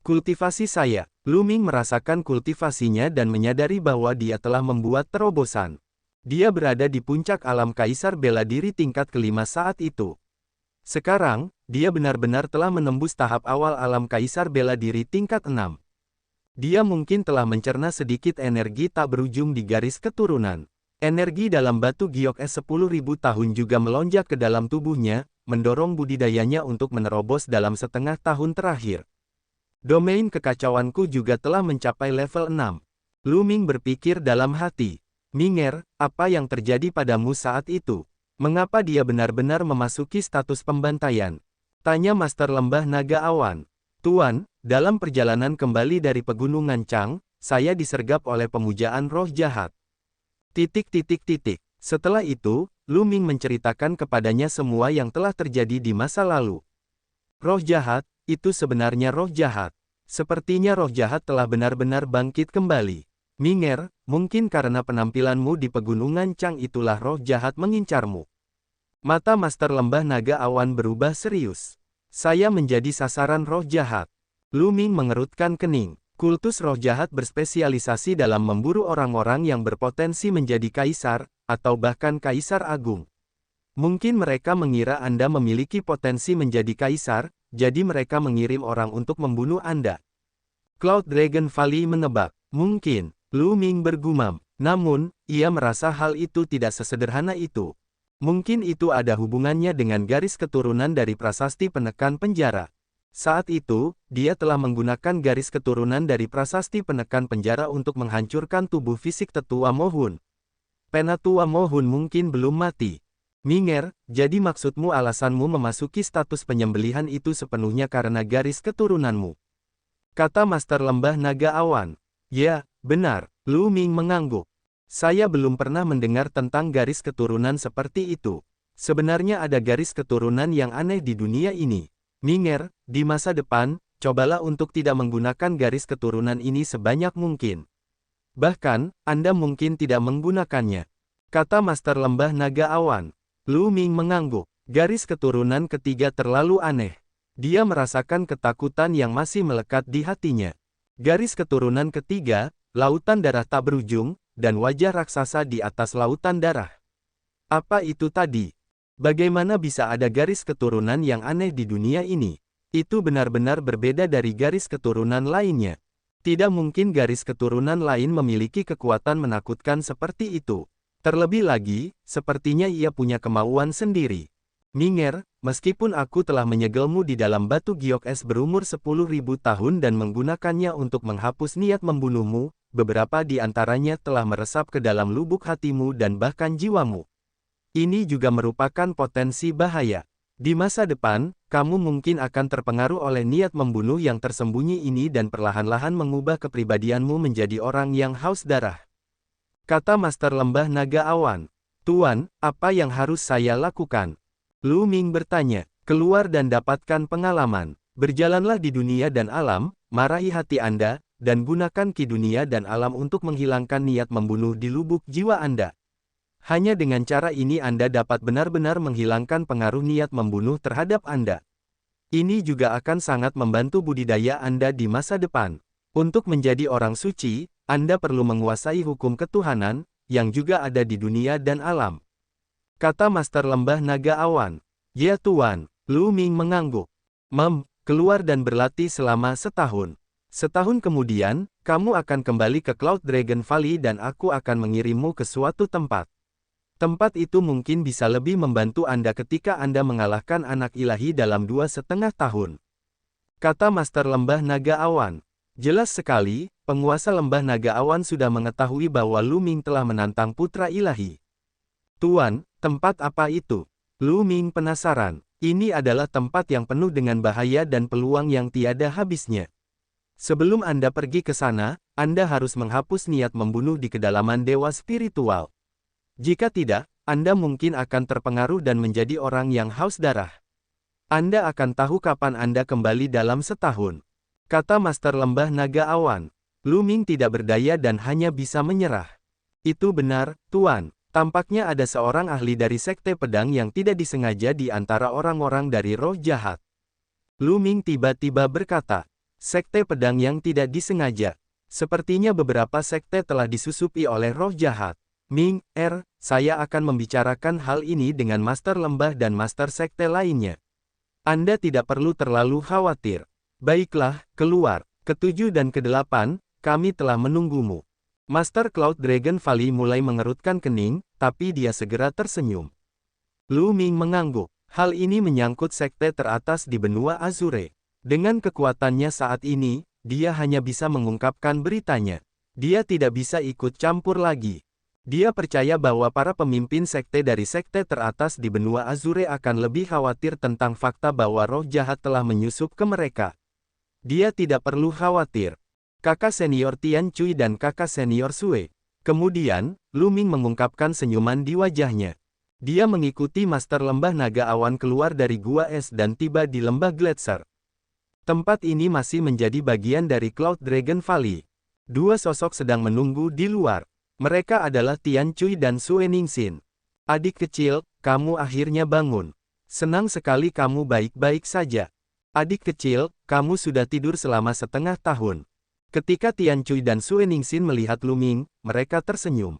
Kultivasi saya. Lu Ming merasakan kultivasinya dan menyadari bahwa dia telah membuat terobosan. Dia berada di puncak alam kaisar bela diri tingkat kelima saat itu. Sekarang, dia benar-benar telah menembus tahap awal alam kaisar bela diri tingkat 6. Dia mungkin telah mencerna sedikit energi tak berujung di garis keturunan. Energi dalam batu giok es 10.000 tahun juga melonjak ke dalam tubuhnya, mendorong budidayanya untuk menerobos dalam setengah tahun terakhir. Domain kekacauanku juga telah mencapai level 6. Lu Ming berpikir dalam hati. Minger, apa yang terjadi padamu saat itu? Mengapa dia benar-benar memasuki status pembantaian? Tanya Master Lembah Naga Awan. Tuan, dalam perjalanan kembali dari pegunungan Chang, saya disergap oleh pemujaan roh jahat. Setelah itu, Lu Ming menceritakan kepadanya semua yang telah terjadi di masa lalu. Roh jahat, itu sebenarnya roh jahat. Sepertinya roh jahat telah benar-benar bangkit kembali. Minger, mungkin karena penampilanmu di pegunungan Chang itulah roh jahat mengincarmu. Mata Master Lembah Naga Awan berubah serius. Saya menjadi sasaran roh jahat. Lu Ming mengerutkan kening. Kultus roh jahat berspesialisasi dalam memburu orang-orang yang berpotensi menjadi kaisar, atau bahkan kaisar agung. Mungkin mereka mengira Anda memiliki potensi menjadi kaisar, jadi mereka mengirim orang untuk membunuh Anda. Cloud Dragon Valley menebak. Mungkin. Lu Ming bergumam. Namun, ia merasa hal itu tidak sesederhana itu. Mungkin itu ada hubungannya dengan garis keturunan dari prasasti penekan penjara. Saat itu, dia telah menggunakan garis keturunan dari prasasti penekan penjara untuk menghancurkan tubuh fisik tetua Mohun. Penatua Mohun mungkin belum mati. Minger, jadi maksudmu alasanmu memasuki status penyembelihan itu sepenuhnya karena garis keturunanmu? Kata Master Lembah Naga Awan. Ya, benar, Lu Ming mengangguk. Saya belum pernah mendengar tentang garis keturunan seperti itu. Sebenarnya ada garis keturunan yang aneh di dunia ini. Minger, di masa depan, cobalah untuk tidak menggunakan garis keturunan ini sebanyak mungkin. Bahkan, Anda mungkin tidak menggunakannya. Kata Master Lembah Naga Awan. Lu Ming mengangguk. Garis keturunan ketiga terlalu aneh. Dia merasakan ketakutan yang masih melekat di hatinya. Garis keturunan ketiga, lautan darah tak berujung, dan wajah raksasa di atas lautan darah. Apa itu tadi? Bagaimana bisa ada garis keturunan yang aneh di dunia ini? Itu benar-benar berbeda dari garis keturunan lainnya. Tidak mungkin garis keturunan lain memiliki kekuatan menakutkan seperti itu. Terlebih lagi, sepertinya ia punya kemauan sendiri. Minger, meskipun aku telah menyegelmu di dalam batu giok es berumur 10.000 tahun dan menggunakannya untuk menghapus niat membunuhmu, beberapa di antaranya telah meresap ke dalam lubuk hatimu dan bahkan jiwamu. Ini juga merupakan potensi bahaya. Di masa depan, kamu mungkin akan terpengaruh oleh niat membunuh yang tersembunyi ini dan perlahan-lahan mengubah kepribadianmu menjadi orang yang haus darah. Kata Master Lembah Naga Awan. Tuan, apa yang harus saya lakukan? Lu Ming bertanya. Keluar dan dapatkan pengalaman. Berjalanlah di dunia dan alam, marahi hati Anda, dan gunakan ki dunia dan alam untuk menghilangkan niat membunuh di lubuk jiwa Anda. Hanya dengan cara ini Anda dapat benar-benar menghilangkan pengaruh niat membunuh terhadap Anda. Ini juga akan sangat membantu budidaya Anda di masa depan. Untuk menjadi orang suci, Anda perlu menguasai hukum ketuhanan, yang juga ada di dunia dan alam. Kata Master Lembah Naga Awan. Ya Tuan, Lu Ming mengangguk. Keluar dan berlatih selama setahun. Setahun kemudian, kamu akan kembali ke Cloud Dragon Valley dan aku akan mengirimmu ke suatu tempat. Tempat itu mungkin bisa lebih membantu Anda ketika Anda mengalahkan anak ilahi dalam 2,5 tahun. Kata Master Lembah Naga Awan. Jelas sekali, penguasa Lembah Naga Awan sudah mengetahui bahwa Lu Ming telah menantang putra ilahi. Tuan, tempat apa itu? Lu Ming penasaran. Ini adalah tempat yang penuh dengan bahaya dan peluang yang tiada habisnya. Sebelum Anda pergi ke sana, Anda harus menghapus niat membunuh di kedalaman dewa spiritual. Jika tidak, Anda mungkin akan terpengaruh dan menjadi orang yang haus darah. Anda akan tahu kapan Anda kembali dalam setahun. Kata Master Lembah Naga Awan. Lu Ming tidak berdaya dan hanya bisa menyerah. Itu benar, Tuan. Tampaknya ada seorang ahli dari Sekte Pedang yang tidak disengaja di antara orang-orang dari roh jahat. Lu Ming tiba-tiba berkata, Sekte Pedang yang tidak disengaja. Sepertinya beberapa sekte telah disusupi oleh roh jahat. Ming, saya akan membicarakan hal ini dengan Master Lembah dan Master Sekte lainnya. Anda tidak perlu terlalu khawatir. Baiklah, keluar. Ke-7 dan ke-8, kami telah menunggumu. Master Cloud Dragon Valley mulai mengerutkan kening, tapi dia segera tersenyum. Lu Ming mengangguk. Hal ini menyangkut sekte teratas di benua Azure. Dengan kekuatannya saat ini, dia hanya bisa mengungkapkan beritanya. Dia tidak bisa ikut campur lagi. Dia percaya bahwa para pemimpin sekte dari sekte teratas di benua Azure akan lebih khawatir tentang fakta bahwa roh jahat telah menyusup ke mereka. Dia tidak perlu khawatir. Kakak senior Tian Cui dan kakak senior Sue. Kemudian, Lu Ming mengungkapkan senyuman di wajahnya. Dia mengikuti Master Lembah Naga Awan keluar dari gua es dan tiba di lembah Gletser. Tempat ini masih menjadi bagian dari Cloud Dragon Valley. Dua sosok sedang menunggu di luar. Mereka adalah Tian Cui dan Sue Ningxin. Adik kecil, kamu akhirnya bangun. Senang sekali kamu baik-baik saja. Adik kecil, kamu sudah tidur selama setengah tahun. Ketika Tian Cui dan Sue Ningxin melihat Lu Ming, mereka tersenyum.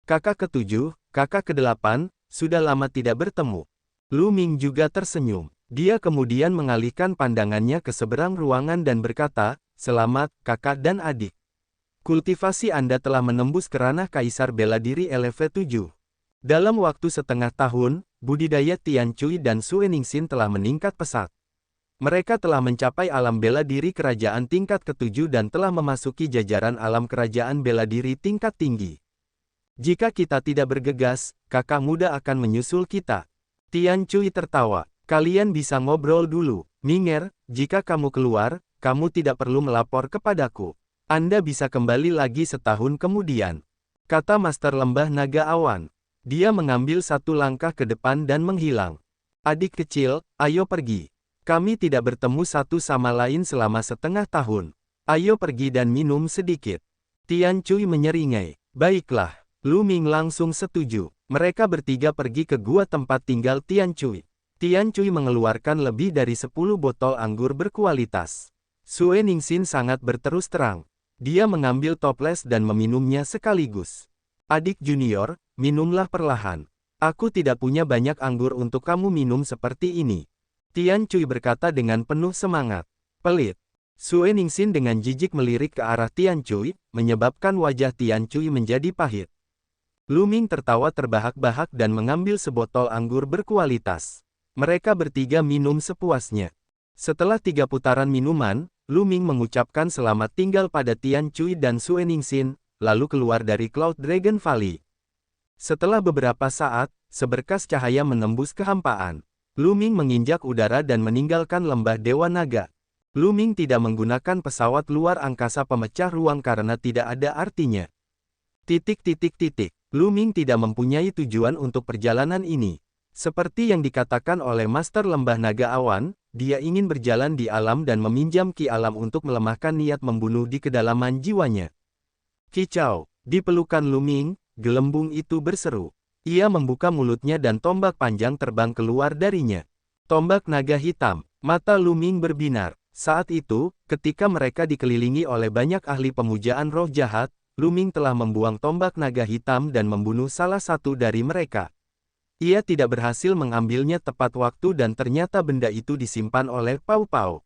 Kakak ke-7, kakak ke-8, sudah lama tidak bertemu. Lu Ming juga tersenyum. Dia kemudian mengalihkan pandangannya ke seberang ruangan dan berkata, selamat, kakak dan adik. Kultivasi Anda telah menembus ke ranah Kaisar Bela Diri LV7. Dalam waktu setengah tahun, budidaya Tian Cui dan Sue Ningxin telah meningkat pesat. Mereka telah mencapai alam bela diri kerajaan tingkat ke-7 dan telah memasuki jajaran alam kerajaan bela diri tingkat tinggi. Jika kita tidak bergegas, kakak muda akan menyusul kita. Tian Cui tertawa. Kalian bisa ngobrol dulu. Minger, jika kamu keluar, kamu tidak perlu melapor kepadaku. Anda bisa kembali lagi setahun kemudian. Kata Master Lembah Naga Awan. Dia mengambil satu langkah ke depan dan menghilang. Adik kecil, ayo pergi. Kami tidak bertemu satu sama lain selama setengah tahun. Ayo pergi dan minum sedikit. Tian Cui menyeringai. Baiklah. Lu Ming langsung setuju. Mereka bertiga pergi ke gua tempat tinggal Tian Cui. Tian Cui mengeluarkan lebih dari 10 botol anggur berkualitas. Sue Ningxin sangat berterus terang. Dia mengambil toples dan meminumnya sekaligus. Adik junior, minumlah perlahan. Aku tidak punya banyak anggur untuk kamu minum seperti ini. Tian Cui berkata dengan penuh semangat. Pelit. Sue Ningxin dengan jijik melirik ke arah Tian Cui, menyebabkan wajah Tian Cui menjadi pahit. Lu Ming tertawa terbahak-bahak dan mengambil sebotol anggur berkualitas. Mereka bertiga minum sepuasnya. Setelah 3 putaran minuman, Lu Ming mengucapkan selamat tinggal pada Tian Cui dan Sue Ningxin, lalu keluar dari Cloud Dragon Valley. Setelah beberapa saat, seberkas cahaya menembus kehampaan. Lu Ming menginjak udara dan meninggalkan lembah Dewa Naga. Lu Ming tidak menggunakan pesawat luar angkasa pemecah ruang karena tidak ada artinya. Lu Ming tidak mempunyai tujuan untuk perjalanan ini. Seperti yang dikatakan oleh Master Lembah Naga Awan, dia ingin berjalan di alam dan meminjam ki alam untuk melemahkan niat membunuh di kedalaman jiwanya. Kicau, di pelukan Lu Ming, gelembung itu berseru. Ia membuka mulutnya dan tombak panjang terbang keluar darinya. Tombak naga hitam, mata Lu Ming berbinar. Saat itu, ketika mereka dikelilingi oleh banyak ahli pemujaan roh jahat, Lu Ming telah membuang tombak naga hitam dan membunuh salah satu dari mereka. Ia tidak berhasil mengambilnya tepat waktu dan ternyata benda itu disimpan oleh Pau Pau.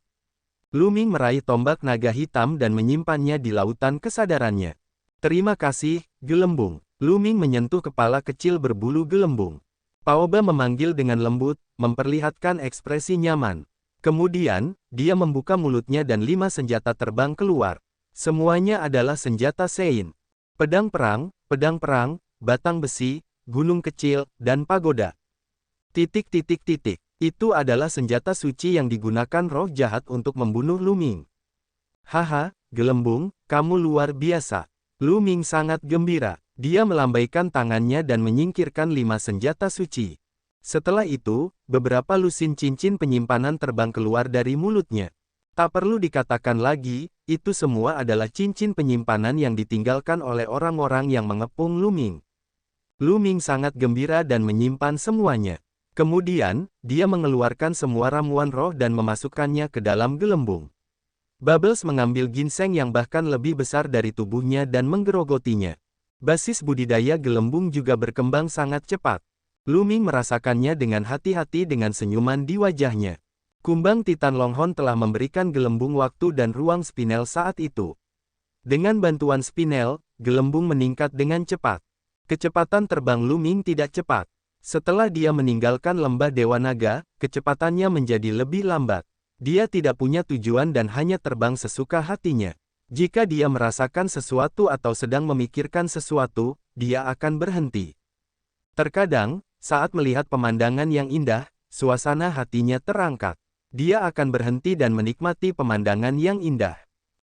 Lu Ming meraih tombak naga hitam dan menyimpannya di lautan kesadarannya. Terima kasih, gelembung. Lu Ming menyentuh kepala kecil berbulu gelembung. Paoba memanggil dengan lembut, memperlihatkan ekspresi nyaman. Kemudian, dia membuka mulutnya dan 5 senjata terbang keluar. Semuanya adalah senjata Sein. Pedang perang, batang besi, gunung kecil, dan pagoda. Itu adalah senjata suci yang digunakan roh jahat untuk membunuh Lu Ming. Haha, gelembung, kamu luar biasa. Lu Ming sangat gembira. Dia melambaikan tangannya dan menyingkirkan 5 senjata suci. Setelah itu, beberapa lusin cincin penyimpanan terbang keluar dari mulutnya. Tak perlu dikatakan lagi, itu semua adalah cincin penyimpanan yang ditinggalkan oleh orang-orang yang mengepung Lu Ming. Lu Ming sangat gembira dan menyimpan semuanya. Kemudian, dia mengeluarkan semua ramuan roh dan memasukkannya ke dalam gelembung. Bubbles mengambil ginseng yang bahkan lebih besar dari tubuhnya dan menggerogotinya. Basis budidaya gelembung juga berkembang sangat cepat. Lu Ming merasakannya dengan hati-hati dengan senyuman di wajahnya. Kumbang Titan Longhorn telah memberikan gelembung waktu dan ruang spinel saat itu. Dengan bantuan spinel, gelembung meningkat dengan cepat. Kecepatan terbang Lu Ming tidak cepat. Setelah dia meninggalkan lembah Dewa Naga, kecepatannya menjadi lebih lambat. Dia tidak punya tujuan dan hanya terbang sesuka hatinya. Jika dia merasakan sesuatu atau sedang memikirkan sesuatu, dia akan berhenti. Terkadang, saat melihat pemandangan yang indah, suasana hatinya terangkat. Dia akan berhenti dan menikmati pemandangan yang indah.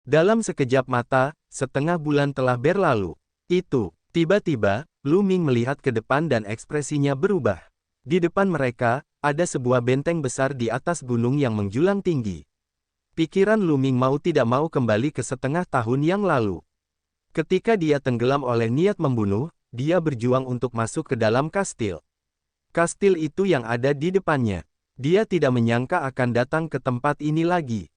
Dalam sekejap mata, setengah bulan telah berlalu. Tiba-tiba, Lu Ming melihat ke depan dan ekspresinya berubah. Di depan mereka, ada sebuah benteng besar di atas gunung yang menjulang tinggi. Pikiran Lu Ming mau tidak mau kembali ke setengah tahun yang lalu. Ketika dia tenggelam oleh niat membunuh, dia berjuang untuk masuk ke dalam kastil. Kastil itu yang ada di depannya. Dia tidak menyangka akan datang ke tempat ini lagi.